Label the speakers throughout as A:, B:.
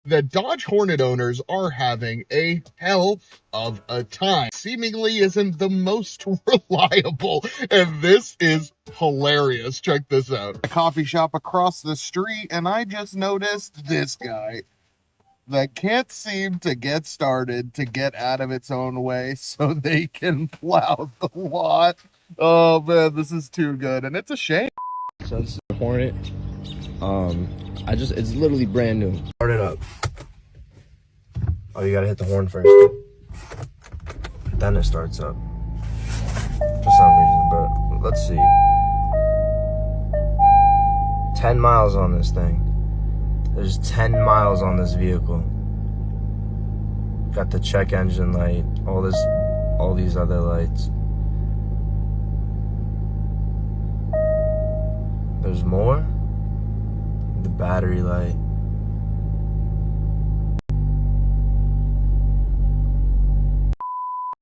A: The Dodge Hornet owners are having a hell of a time. Seemingly isn't the most reliable, and this is hilarious. Check this out. A coffee shop across the street, and I just noticed this guy that can't seem to get started to get out of its own way so they can plow the lot. Oh man, this is too good, and it's a shame.
B: So this is a Hornet. It's literally brand new. Start it up. Oh, you gotta hit the horn first. Then it starts up. For some reason, but let's see. 10 miles on this thing. There's 10 miles on this vehicle. Got the check engine light, all these other lights. There's more. The battery light.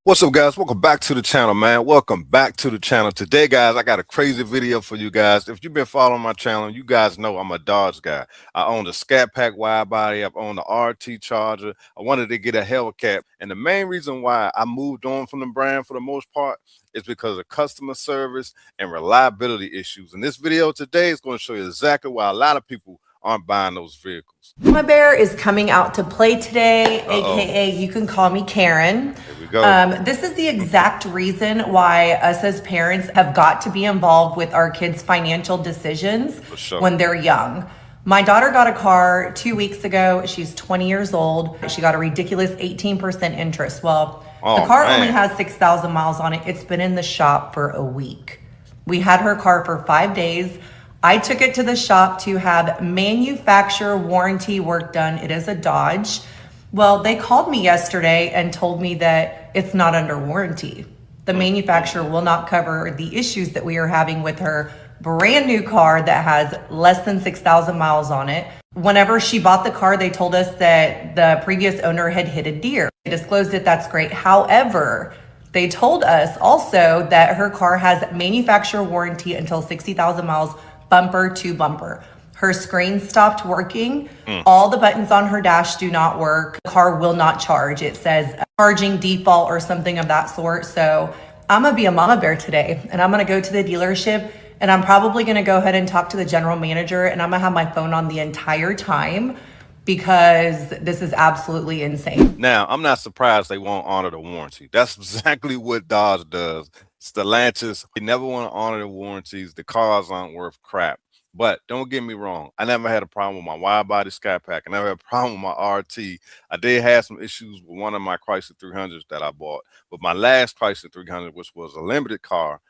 C: What's up, guys? Welcome back to the channel, man. Welcome back to the channel. Today, guys, I got a crazy video for you guys. If you've been following my channel, you guys know I'm a Dodge guy. I own the Scat Pack wide body. I've owned the RT Charger. I wanted to get a Hellcat, and the main reason why I moved on from the brand for the most part is because of customer service and reliability issues. And this video today is going to show you exactly why a lot of people aren't buying those vehicles.
D: Mama Bear is coming out to play today, aka you can call me Karen.
C: Here we go.
D: This is the exact reason why us as parents have got to be involved with our kids' financial decisions when they're young. My daughter got a car 2 weeks ago. She's 20 years old. She got a ridiculous 18% interest. Well, the car only has 6,000 miles on it. It's been in the shop for a week. We had her car for 5 days. I took it to the shop to have manufacturer warranty work done. It is a Dodge. Well, they called me yesterday and told me that it's not under warranty. The manufacturer will not cover the issues that we are having with her brand new car that has less than 6,000 miles on it. Whenever she bought the car, they told us that the previous owner had hit a deer. They disclosed it, that's great. However, they told us also that her car has manufacturer warranty until 60,000 miles, bumper to bumper. Her screen stopped working. All the buttons on her dash do not work. The car will not charge. It says charging default or something of that sort. So I'm gonna be a mama bear today, and I'm gonna go to the dealership, and I'm probably gonna go ahead and talk to the general manager, and I'm gonna have my phone on the entire time because this is absolutely insane.
C: Now, I'm not surprised they won't honor the warranty. That's exactly what Dodge does. Stellantis, they never want to honor the warranties. The cars aren't worth crap. But don't get me wrong, I never had a problem with my wide body Scat Pack. I never had a problem with my RT. I did have some issues with one of my Chrysler 300s that I bought. But my last Chrysler 300, which was a limited car,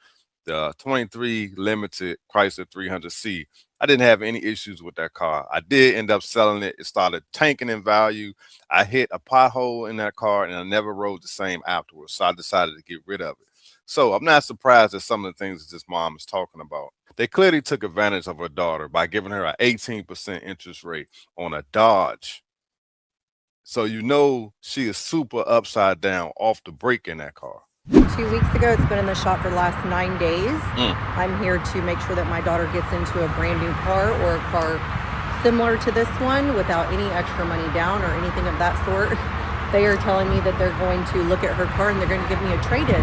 C: the 23 limited Chrysler 300C, I didn't have any issues with that car. I did end up selling it. It started tanking in value. I hit a pothole in that car, and I never rode the same afterwards. So I decided to get rid of it. So I'm not surprised at some of the things that this mom is talking about. They clearly took advantage of her daughter by giving her an 18% interest rate on a Dodge. So you know she is super upside down off the brake in that car.
D: 2 weeks ago, it's been in the shop for the last 9 days. I'm here to make sure that my daughter gets into a brand new car or a car similar to this one without any extra money down or anything of that sort. They are telling me that they're going to look at her car and they're going to give me a trade-in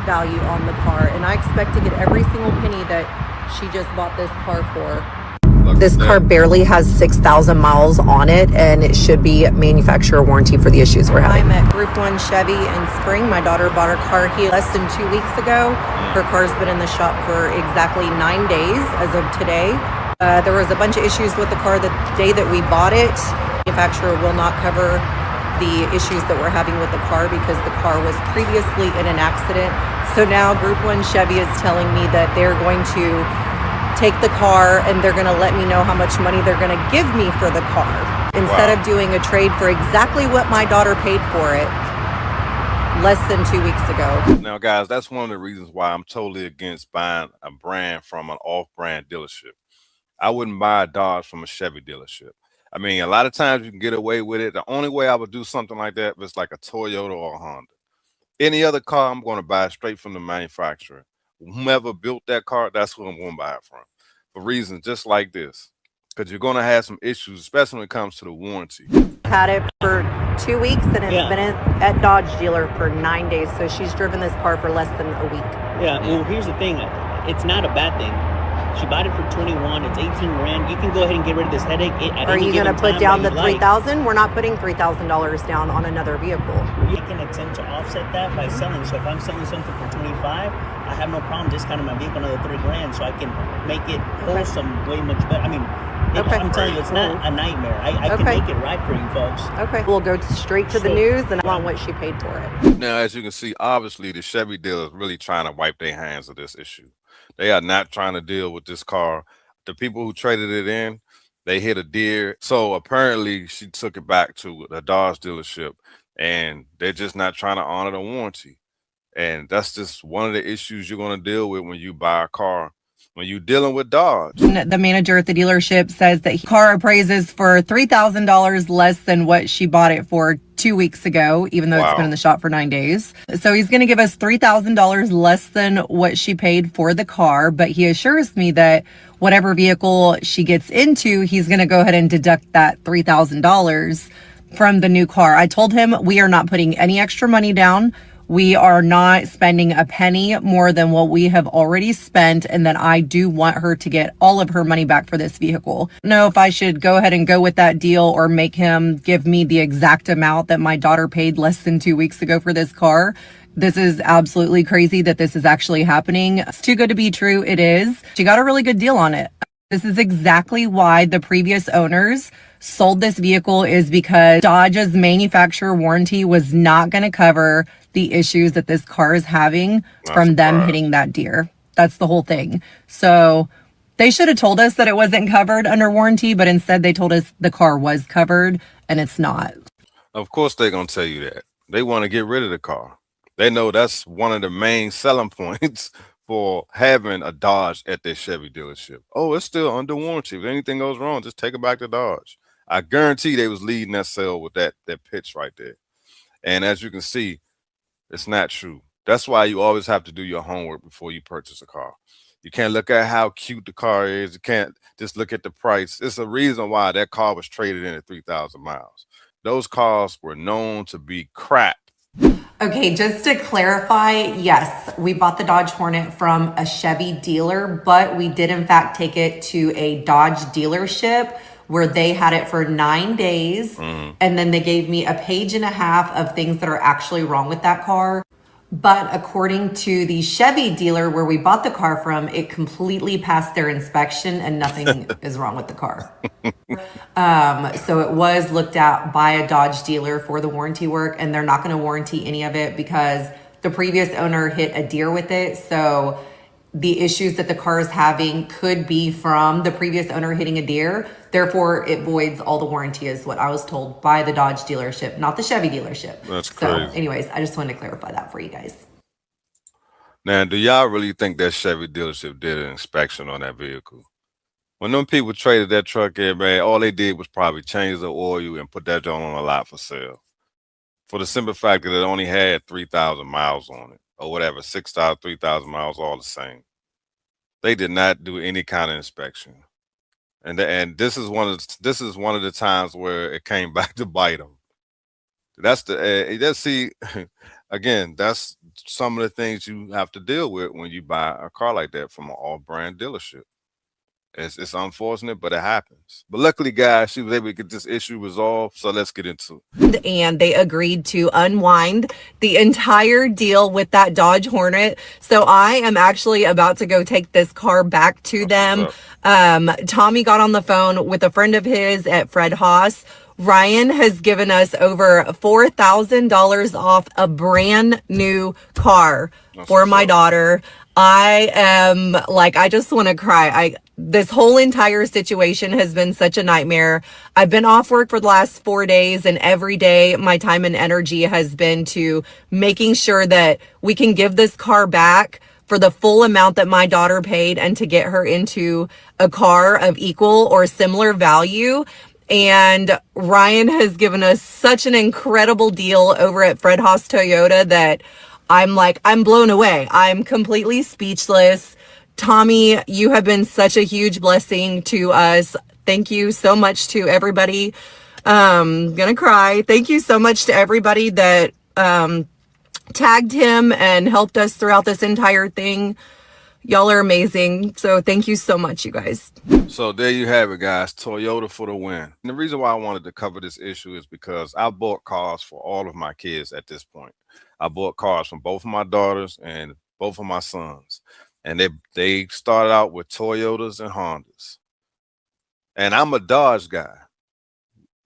D: value on the car. And I expect to get every single penny that she just bought this car for. This car barely has 6,000 miles on it, and it should be manufacturer warranty for the issues we're having. I'm at Group 1 Chevy in Spring. My daughter bought her car here less than 2 weeks ago. Her car's been in the shop for exactly 9 days as of today. There was a bunch of issues with the car the day that we bought it. The manufacturer will not cover the issues that we're having with the car because the car was previously in an accident. So now Group 1 Chevy is telling me that they're going to take the car and they're going to let me know how much money they're going to give me for the car instead of doing a trade for exactly what my daughter paid for it less than 2 weeks ago.
C: Now, guys, that's one of the reasons why I'm totally against buying a brand from an off-brand dealership. I wouldn't buy a Dodge from a Chevy dealership. I mean, a lot of times you can get away with it. The only way I would do something like that is like a Toyota or a Honda. Any other car, I'm going to buy straight from the manufacturer. Whomever built that car, that's who I'm going to buy it from. For reasons just like this. because you're going to have some issues, especially when it comes to the warranty.
D: Had it for 2 weeks and it's been at Dodge dealer for 9 days. So she's driven this car for less than a week.
E: Yeah, well, here's the thing. It's not a bad thing. She bought it for 21. It's 18 grand. You can go ahead and get rid of this headache.
D: Are you going to put down the $3,000? We're not putting $3,000 down on another vehicle.
E: You can attempt to offset that by selling. So if I'm selling something for 25, I have no problem discounting my vehicle another 3 grand, so I can make it wholesome way much better. I mean, I'm telling you, it's not a nightmare. I can make it right for you folks.
D: Okay. We'll go straight to the news and on what she paid for it.
C: Now, as you can see, obviously the Chevy dealer is really trying to wipe their hands of this issue. They are not trying to deal with this car. The people who traded it in, they hit a deer. So apparently she took it back to the Dodge dealership and they're just not trying to honor the warranty. And that's just one of the issues you're going to deal with when you buy a car, when you're dealing with Dodge.
D: The manager at the dealership says that car appraises for $3,000 less than what she bought it for 2 weeks ago, even though it's been in the shop for 9 days. So he's going to give us $3,000 less than what she paid for the car. But he assures me that whatever vehicle she gets into, he's going to go ahead and deduct that $3,000 from the new car. I told him we are not putting any extra money down. We are not spending a penny more than what we have already spent, and that I do want her to get all of her money back for this vehicle. I don't know if I should go ahead and go with that deal or make him give me the exact amount that my daughter paid less than 2 weeks ago for this car. This is absolutely crazy that this is actually happening. It's too good to be true. It is. She got a really good deal on it. This is exactly why the previous owners sold this vehicle, is because Dodge's manufacturer warranty was not going to cover the issues that this car is having from them hitting that deer. That's the whole thing. So they should have told us that it wasn't covered under warranty, but instead they told us the car was covered and it's not.
C: Of course they're going to tell you that. They want to get rid of the car. They know that's one of the main selling points for having a Dodge at their Chevy dealership. Oh, it's still under warranty. If anything goes wrong, just take it back to Dodge. I guarantee they was leading that sale with that pitch right there. And as you can see, it's not true. That's why you always have to do your homework before you purchase a car. You can't look at how cute the car is. You can't just look at the price. It's a reason why that car was traded in at 3,000 miles. Those cars were known to be crap.
D: Okay, just to clarify, yes, we bought the Dodge Hornet from a Chevy dealer, but we did in fact take it to a Dodge dealership where they had it for 9 days. And then they gave me a page and a half of things that are actually wrong with that car. But according to the Chevy dealer where we bought the car from, it completely passed their inspection and nothing is wrong with the car. So it was looked at by a Dodge dealer for the warranty work, and they're not going to warranty any of it because the previous owner hit a deer with it. So the issues that the car is having could be from the previous owner hitting a deer. Therefore, it voids all the warranty, is what I was told by the Dodge dealership, not the Chevy dealership.
C: That's crazy.
D: So anyways, I just wanted to clarify that for you guys.
C: Now, do y'all really think that Chevy dealership did an inspection on that vehicle? When them people traded that truck in, man, all they did was probably change the oil and put that joint on a lot for sale. For the simple fact that it only had 3,000 miles on it, or whatever, 6,000, 3,000 miles, all the same. They did not do any kind of inspection. And this is one of the times where it came back to bite them. That's again, that's some of the things you have to deal with when you buy a car like that from an all-brand dealership. It's unfortunate, but it happens. But luckily, guys, she was able to get this issue resolved. So let's get into it.
D: And they agreed to unwind the entire deal with that Dodge Hornet. So I am actually about to go take this car back to them. Tommy got on the phone with a friend of his at Fred Haas. Ryan has given us over $4,000 off a brand new car for my daughter. I am like, I just want to cry. This whole entire situation has been such a nightmare. I've been off work for the last 4 days, and every day my time and energy has been to making sure that we can give this car back for the full amount that my daughter paid and to get her into a car of equal or similar value. And Ryan has given us such an incredible deal over at Fred Haas Toyota that I'm blown away. I'm completely speechless. Tommy, you have been such a huge blessing to us. Thank you so much to everybody. Gonna cry. Thank you so much to everybody that tagged him and helped us throughout this entire thing. Y'all are amazing. So thank you so much, you guys.
C: So there you have it, guys. Toyota for the win. And the reason why I wanted to cover this issue is because I bought cars for all of my kids at this point. I bought cars from both of my daughters and both of my sons. And they started out with Toyotas and Hondas. And I'm a Dodge guy.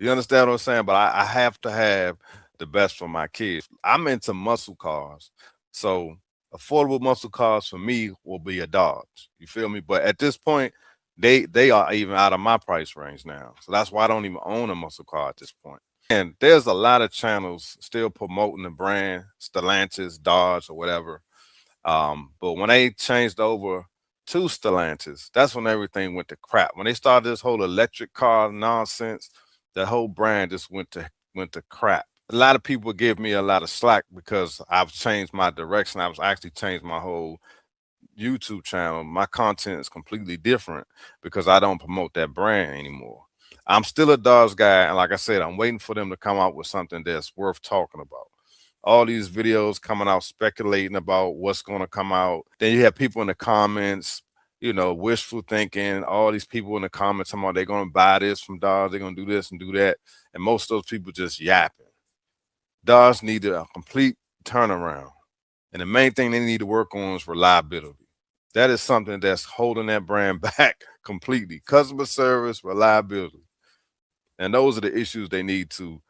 C: You understand what I'm saying? But I have to have the best for my kids. I'm into muscle cars. So affordable muscle cars for me will be a Dodge. You feel me? But at this point, they are even out of my price range now. So that's why I don't even own a muscle car at this point. And there's a lot of channels still promoting the brand, Stellantis, Dodge, or whatever. But when they changed over to Stellantis, that's when everything went to crap. When they started this whole electric car nonsense, the whole brand just went to crap. A lot of people give me a lot of slack because I've changed my direction. I've actually changed my whole YouTube channel. My content is completely different because I don't promote that brand anymore. I'm still a Dodge guy, and like I said, I'm waiting for them to come out with something that's worth talking about. All these videos coming out speculating about what's going to come out. Then you have people in the comments, you know, wishful thinking. All these people in the comments talking about they're going to buy this from Dodge, they're going to do this and do that, and most of those people just yapping. Dodge needed a complete turnaround, and the main thing they need to work on is reliability. That is something that's holding that brand back completely. Customer service, reliability. And those are the issues they need to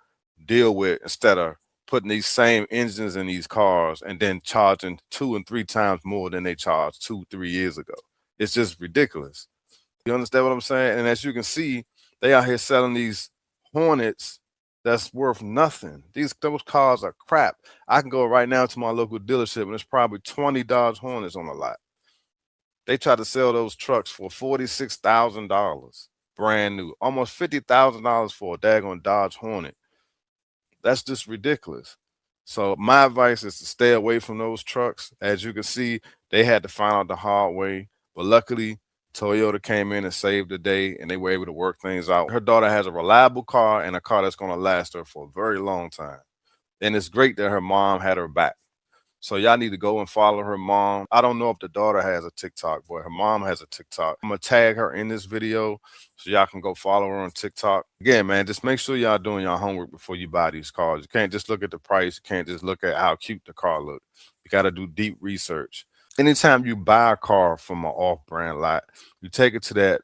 C: deal with instead of putting these same engines in these cars and then charging 2 and 3 times more than they charged 2-3 years ago. It's just ridiculous. You understand what I'm saying? And as you can see, they out here selling these Hornets that's worth nothing. Those cars are crap. I can go right now to my local dealership and there's probably 20 Dodge Hornets on the lot. They tried to sell those trucks for $46,000, brand new, almost $50,000 for a daggone Dodge Hornet. That's just ridiculous. So my advice is to stay away from those trucks. As you can see, they had to find out the hard way, but luckily Toyota came in and saved the day and they were able to work things out. Her daughter has a reliable car and a car that's going to last her for a very long time. And it's great that her mom had her back. So y'all need to go and follow her mom. I don't know if the daughter has a TikTok, but her mom has a TikTok. I'm going to tag her in this video so y'all can go follow her on TikTok. Again, man, just make sure y'all doing your homework before you buy these cars. You can't just look at the price. You can't just look at how cute the car looks. You got to do deep research. Anytime you buy a car from an off-brand lot, you take it to that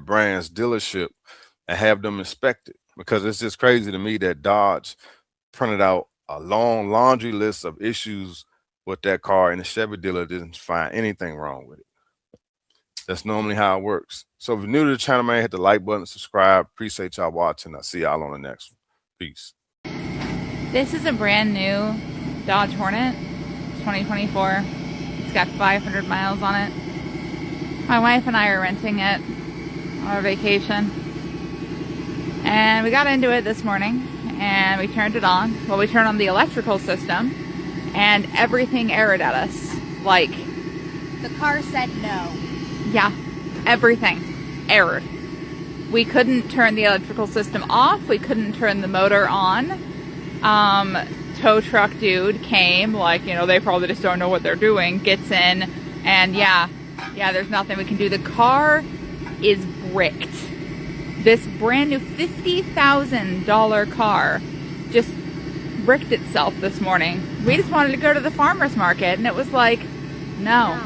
C: brand's dealership and have them inspect it. Because it's just crazy to me that Dodge printed out a long laundry list of issues with that car and the Chevy dealer didn't find anything wrong with it. That's normally how it works. So if you're new to the channel, man, hit the like button, subscribe. Appreciate y'all watching. I'll see y'all on the next one. Peace.
F: This is a brand new Dodge Hornet, 2024. It's got 500 miles on it. My wife and I are renting it on our vacation. And we got into it this morning. And we turned it on. Well, we turned on the electrical system and everything errored at us. Like,
G: the car said no.
F: Yeah, everything errored. We couldn't turn the electrical system off. We couldn't turn the motor on. Tow truck dude came, like, you know, they probably just don't know what they're doing, gets in, and yeah, there's nothing we can do. The car is bricked. This brand new $50,000 car just bricked itself this morning. We just wanted to go to the farmer's market and it was like, no.